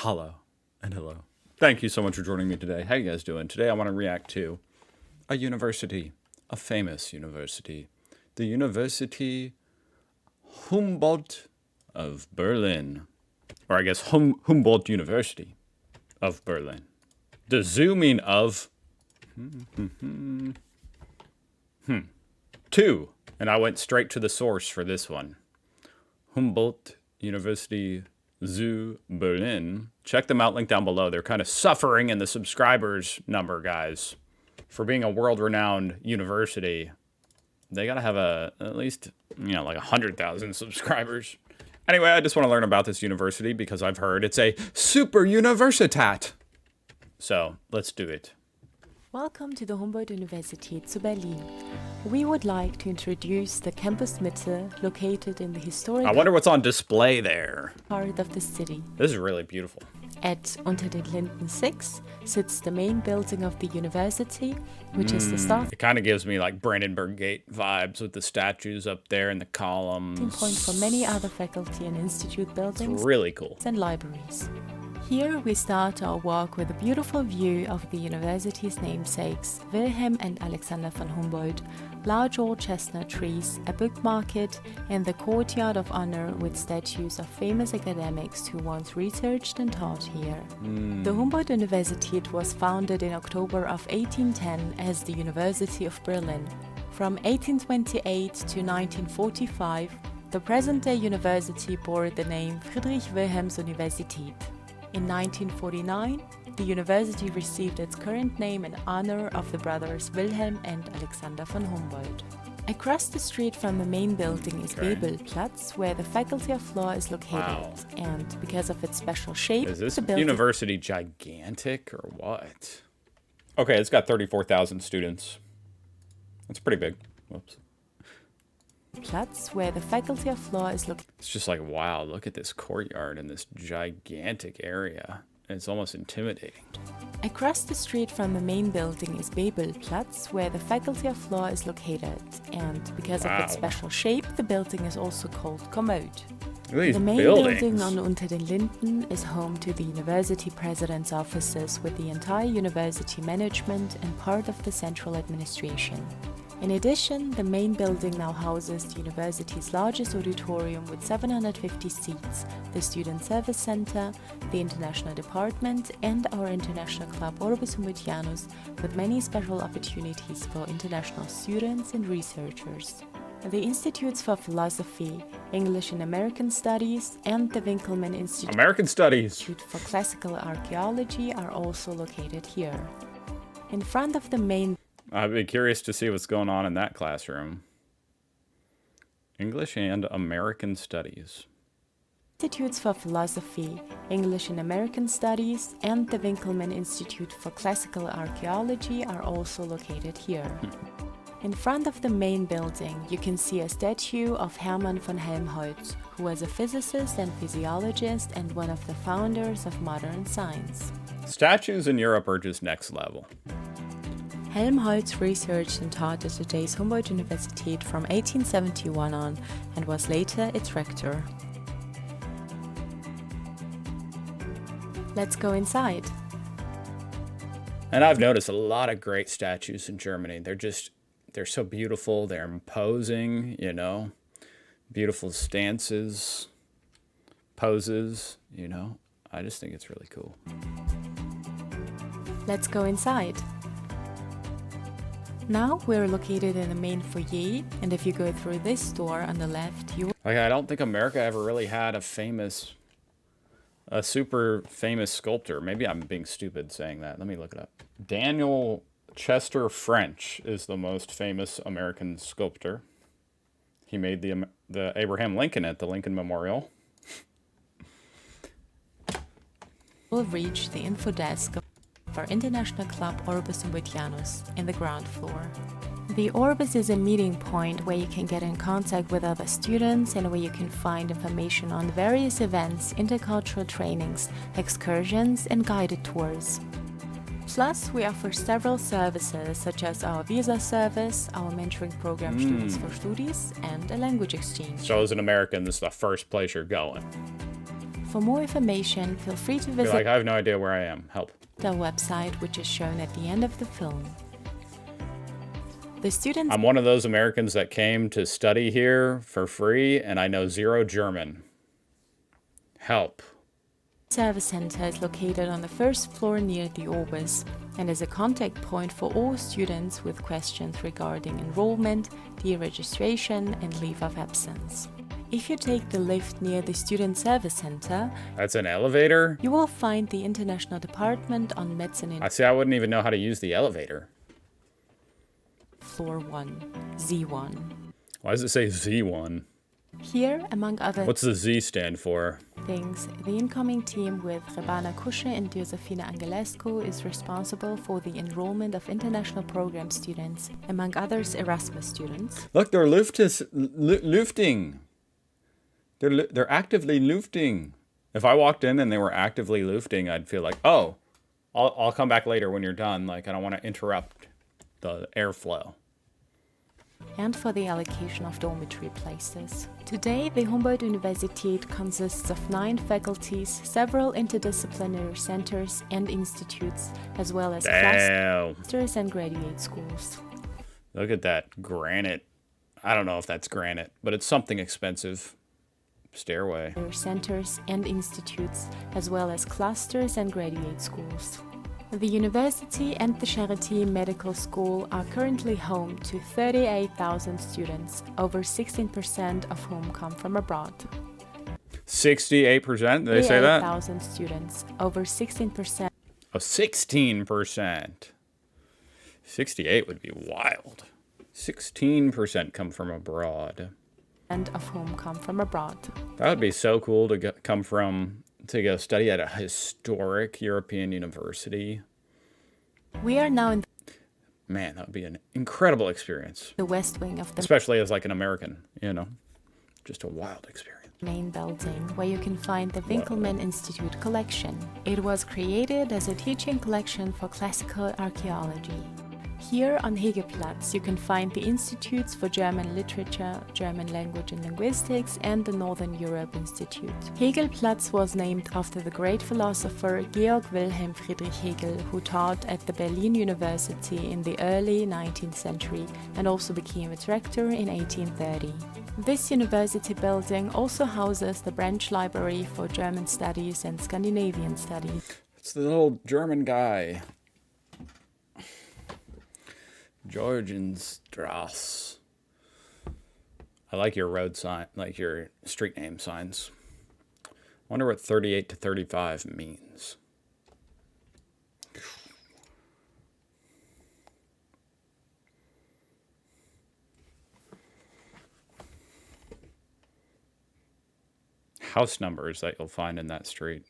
Hello and hello. Thank you so much for joining me today. How you guys doing? Today I want to react to a university, a famous university, the University Humboldt of Berlin, or I guess Humboldt University of Berlin. The zooming of two, and I went straight to the source for this one. Humboldt University zu Berlin. Check them out, link down below. They're kind of suffering in the subscribers number, guys. For being a world-renowned university, they gotta have at least, like 100,000 subscribers. Anyway, I just want to learn about this university because I've heard it's a super universitat. So, let's do it. Welcome to the Humboldt-Universität zu Berlin. We would like to introduce the Campus Mitte, located in the historic I wonder what's on display there. Part of the city. This is really beautiful. At Unter den Linden 6 sits the main building of the university, which is the starting It kind of gives me like Brandenburg Gate vibes with the statues up there and the columns. point for many other faculty and institute buildings It's really cool. and libraries. Here we start our walk with a beautiful view of the university's namesakes, Wilhelm and Alexander von Humboldt, large old chestnut trees, a book market, and the courtyard of honor with statues of famous academics who once researched and taught here. The Humboldt-Universität was founded in October of 1810 as the University of Berlin. From 1828 to 1945, the present-day university bore the name Friedrich-Wilhelms-Universität. In 1949, the university received its current name in honor of the brothers Wilhelm and Alexander von Humboldt. Across the street from the main building is Hegelplatz, where the Faculty of Law is located. Wow. And because of its special shape, Is this the building university gigantic or what? Okay, it's got 34,000 students. That's pretty big. Whoops. Platz, where the Faculty of Law is located. It's just like, wow, look at this courtyard and this gigantic area. It's almost intimidating. Across the street from the main building is Hegelplatz, where the Faculty of Law is located. And because of its Wow. special shape, the building is also called Commode. Look at these The main buildings. building on Unter den Linden is home to the university president's offices with the entire university management and part of the central administration. In addition, the main building now houses the university's largest auditorium with 750 seats, the Student Service Center, the International Department, and our international club Orbis Humboldt-Janus, with many special opportunities for international students and researchers. The Institutes for Philosophy, English and American Studies, and the Winkelmann Institute American Studies. for Classical Archaeology are also located here. In front of the main I'd be curious to see what's going on in that classroom. English and American Studies. Institutes for Philosophy, English and American Studies, and the Winkelmann Institute for Classical Archaeology are also located here. In front of the main building, you can see a statue of Hermann von Helmholtz, who was a physicist and physiologist and one of the founders of modern science. Statues in Europe are just next level. Helmholtz researched and taught at today's Humboldt-Universität from 1871 on and was later its rector. Let's go inside. And I've noticed a lot of great statues in Germany. They're so beautiful. They're imposing, beautiful stances, poses, I just think it's really cool. Let's go inside. Now we're located in the main foyer, and if you go through this door on the left, you Like, I don't think America ever really had a super famous sculptor. Maybe I'm being stupid saying that. Let me look it up. Daniel Chester French is the most famous American sculptor. He made the Abraham Lincoln at the Lincoln Memorial. will reach the info desk of our international club Orbis Humboldt-Janus in the ground floor. The Orbis is a meeting point where you can get in contact with other students and where you can find information on various events, intercultural trainings, excursions, and guided tours. Plus, we offer several services such as our visa service, our mentoring program Students for Studies, and a language exchange. So as an American, this is the first place you're going. For more information, feel free to Be visit like, I have no idea where I am. Help. our website, which is shown at the end of the film. The students I'm one of those Americans that came to study here for free, and I know zero German. Help. Service Center is located on the first floor near the Orbis and is a contact point for all students with questions regarding enrollment, deregistration, and leave of absence. If you take the lift near the Student Service Center, That's an elevator? you will find the International Department on Medicine in I see, I wouldn't even know how to use the elevator. floor 1, Z1. Why does it say Z1? Here, among other What's the Z stand for? things, the incoming team with Rebana Kusche and Josefina Angelescu is responsible for the enrollment of international program students, among others Erasmus students. Look, they're lifting. They're actively lifting. If I walked in and they were actively lifting, I'd feel like, oh, I'll come back later when you're done. Like, I don't want to interrupt the airflow. And for the allocation of dormitory places. Today, the Humboldt-Universität consists of 9 faculties, several interdisciplinary centers and institutes, as well as Damn. clusters and graduate schools. Look at that granite. I don't know if that's granite, but it's something expensive. Stairway. Centers and institutes, as well as clusters and graduate schools. The university and the Charité Medical School are currently home to 38,000 students, over 16% of whom come from abroad. 68%? Did they say that? 38,000 students, over 16% Oh, 16%. 68 would be wild. 16% come from abroad. of whom come from abroad. That would be so cool to to go study at a historic European university. We are now in Man, that would be an incredible experience. the west wing of the Especially as like an American, just a wild experience. main building, where you can find the Winkelmann Institute collection. It was created as a teaching collection for classical archaeology. Here on Hegelplatz, you can find the Institutes for German Literature, German Language and Linguistics, and the Northern Europe Institute. Hegelplatz was named after the great philosopher Georg Wilhelm Friedrich Hegel, who taught at the Berlin University in the early 19th century and also became its rector in 1830. This university building also houses the branch library for German studies and Scandinavian studies. It's the little German guy. Georgenstrasse. I like your road sign, like your street name signs. I wonder what 38 to 35 means. House numbers that you'll find in that street.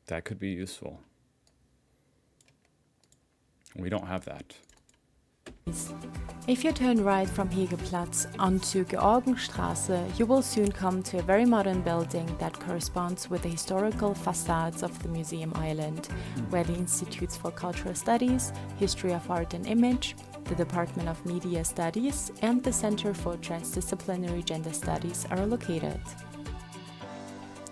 That could be useful. We don't have that. If you turn right from Hegelplatz onto Georgenstraße, you will soon come to a very modern building that corresponds with the historical facades of the Museum Island, where the Institutes for Cultural Studies, History of Art and Image, the Department of Media Studies, and the Center for Transdisciplinary Gender Studies are located.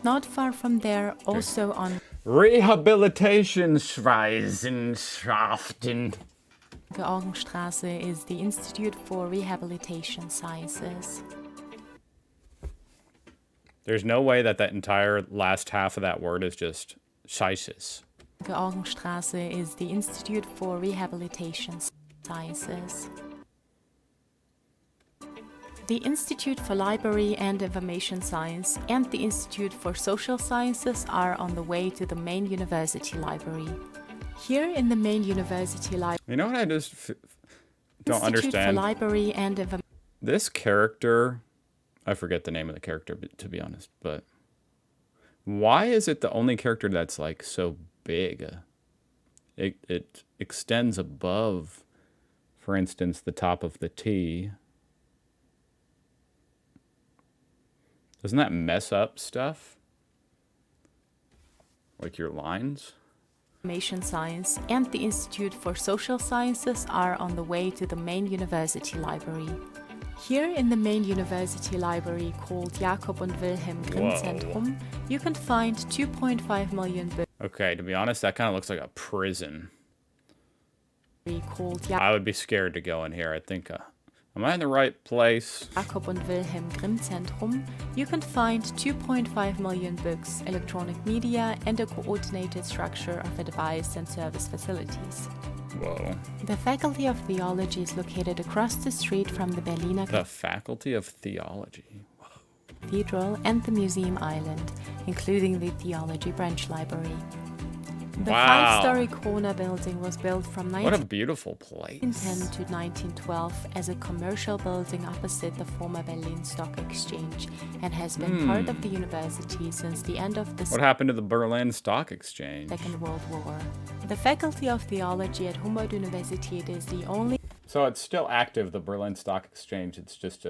Not far from there, also on Rehabilitationswissenschaften. Georgenstraße, is the Institute for Rehabilitation Sciences. There's no way that entire last half of that word is just Scheißes. Georgenstraße is the Institute for Rehabilitation Sciences. The Institute for Library and Information Science and the Institute for Social Sciences are on the way to the main university library. Here in the main university library, You know what I just don't Institute for understand? Library and Information This character, I forget the name of the character, to be honest, but why is it the only character that's like so big? It extends above, for instance, the top of the T. Doesn't that mess up stuff? Like your lines? Science and the Institute for Social Sciences are on the way to the main university library. Here in the main university library called Jakob und Wilhelm Grimm Zentrum, you can find 2.5 million books. Okay, to be honest, that kind of looks like a prison. Called I would be scared to go in here. I think, am I in the right place? Jakob und Wilhelm Grimm Zentrum, you can find 2.5 million books, electronic media, and a coordinated structure of advice and service facilities. Whoa. The Faculty of Theology is located across the street from the Berliner The Faculty of Theology. Cathedral and the Museum Island, including the Theology Branch Library. The Wow. 5-story corner building was built from What a beautiful place. 1910 to 1912 as a commercial building opposite the former Berlin Stock Exchange and has been part of the university since the end of the What happened to the Berlin Stock Exchange? Second World War. The Faculty of Theology at Humboldt-Universität is the only So it's still active, the Berlin Stock Exchange. It's just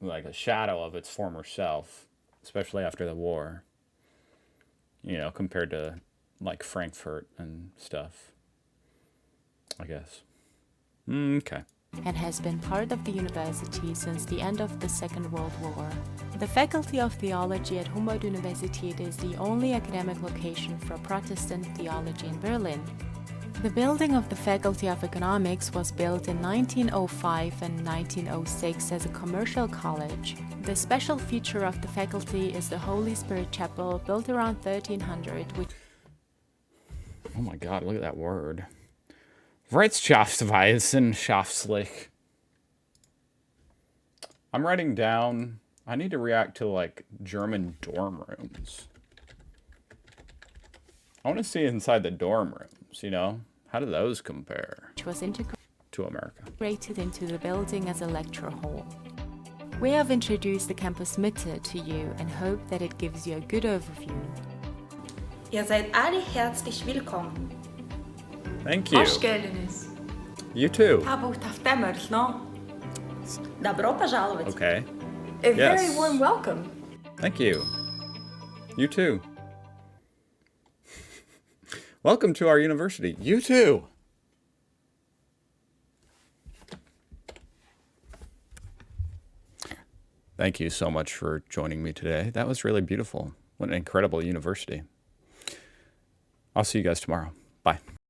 like a shadow of its former self, especially after the war. You know, compared to like Frankfurt and stuff, I guess. Okay. and has been part of the university since the end of the Second World War. The Faculty of Theology at Humboldt-Universität is the only academic location for Protestant theology in Berlin. The building of the Faculty of Economics was built in 1905 and 1906 as a commercial college. The special feature of the faculty is the Holy Spirit Chapel, built around 1300, which... Oh my God, look at that word. Wirtschaftswissenschaftlich. I'm writing down, I need to react to like German dorm rooms. I want to see inside the dorm rooms, you know? How do those compare was to America? integrated into the building as a lecture hall. We have introduced the campus Mitte to you and hope that it gives you a good overview. Ihr seid alle herzlich willkommen. Thank you. Hoş You too. Добро пожаловать. Okay. A Yes. very warm welcome. Thank you. You too. Welcome to our university. You too. Thank you so much for joining me today. That was really beautiful. What an incredible university. I'll see you guys tomorrow. Bye.